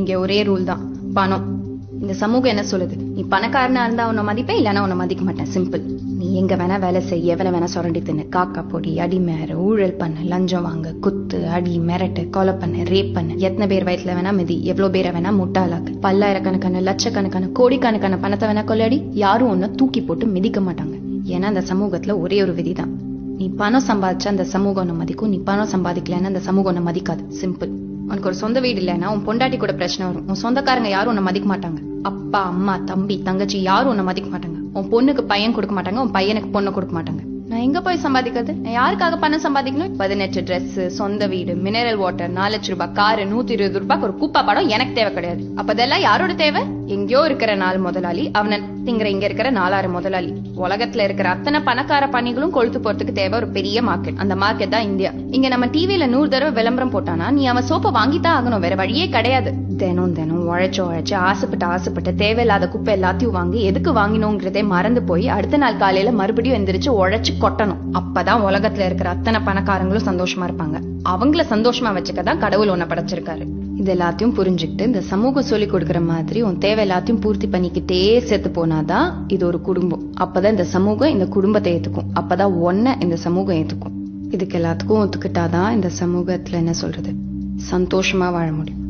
இங்க ஒரே ரூல் தான், பணம். இந்த சமூகம் என்ன சொல்லுது? நீ பணக்காரனா இருந்தா உன்னை மதிப்பேன், இல்லைன்னா உன்னை மதிக்க மாட்டேன். சிம்பிள். நீ எங்க வேணா வேலை செய்ய, எவனை வேணா சுரண்டி தின்னு, காக்கா பொடி, அடிமேற, ஊழல் பண்ண, லஞ்சம் வாங்க, குத்து, அடி, மிரட்டு, கொலை பண்ண, ரேப் பண்ண, எத்தனை பேர் வயிற்றுல வேணா மிதி, எவ்வளவு பேரை வேணா முட்டாளாக்கு, பல்லாயிரக்கணக்கான லட்சக்கணக்கான கோடிக்கணக்கான பணத்தை வேணா கொள்ளாடி, யாரும் ஒன்ன தூக்கி போட்டு மிதிக்க மாட்டாங்க. ஏன்னா அந்த சமூகத்துல ஒரே ஒரு விதிதான், நீ பணம் சம்பாதிச்சா அந்த சமூகம் ஒன்ன மதிக்கும், நீ பணம் சம்பாதிக்கலன்னா அந்த சமூகம் ஒன்ன மதிக்காது. சிம்பிள். உனக்கு ஒரு சொந்த வீடு இல்லைன்னா உன் பொண்டாட்டி கூட பிரச்சனை வரும். உன் சொந்தக்காரங்க யாரும் உன்னை மதிக்க மாட்டாங்க. அப்பா, அம்மா, தம்பி, தங்கச்சி யாரும் உன்னை மதிக்க மாட்டாங்க. உன் பொண்ணுக்கு பையன் கொடுக்க மாட்டாங்க, உன் பையனுக்கு பொண்ணு கொடுக்க மாட்டாங்க. நான் எங்க போய் சம்பாதிக்கிறது? நான் யாருக்காக பணம் சம்பாதிக்கணும்? 18 ட்ரெஸ், சொந்த வீடு, மினரல் வாட்டர், 4 லட்சம் ரூபாய் காரு, 120 ரூபாய்க்கு ஒரு குப்பா படம் எனக்கு தேவை கிடையாது. அப்ப அதெல்லாம் யாரோட தேவை? எங்கேயோ இருக்கிற 4 முதலாளி, அவனை திங்கிற இங்க இருக்கிற 4 முதலாளி. உலகத்துல இருக்கிற அத்தனை பணக்கார பணிகளும் கொழுத்து போறதுக்கு தேவை ஒரு பெரிய மார்க்கெட். அந்த மார்க்கெட் தான் இந்தியா. இங்க நம்ம டிவில 100 தடவை விளம்பரம் போட்டானா நீ அவன் சோப்பை வாங்கித்தான் ஆகணும், வேற வழியே கிடையாது. தினம் தினம் உழைச்சு ஆசைப்பட்டு தேவையில்லாத குப்பை எல்லாத்தையும் வாங்கி எதுக்கு வாங்கினோங்கிறதே மறந்து போய் அடுத்த நாள் காலையில மறுபடியும் எந்திரிச்சு உழைச்சு கொட்டணும். அப்பதான் உலகத்துல இருக்கிற அத்தனை பணக்காரங்களும் சந்தோஷமா இருப்பாங்க. அவங்கள சந்தோஷமா வச்சுக்கதான் கடவுள் ஒன்ன படைச்சிருக்காரு. இது எல்லாத்தையும் புரிஞ்சுக்கிட்டு இந்த சமூகம் சொல்லி கொடுக்கற மாதிரி உன் தேவை எல்லாத்தையும் பூர்த்தி பண்ணிக்கிட்டே சேர்த்து போனாதான் இது ஒரு குடும்பம். அப்பதான் இந்த சமூகம் இந்த குடும்பத்தை ஏத்துக்கும். அப்பதான் ஒன்ன இந்த சமூகம் ஏத்துக்கும். இதுக்கு எல்லாத்துக்கும் ஒத்துக்கிட்டாதான் இந்த சமூகத்துல என்ன சொல்றது, சந்தோஷமா வாழ முடியும்.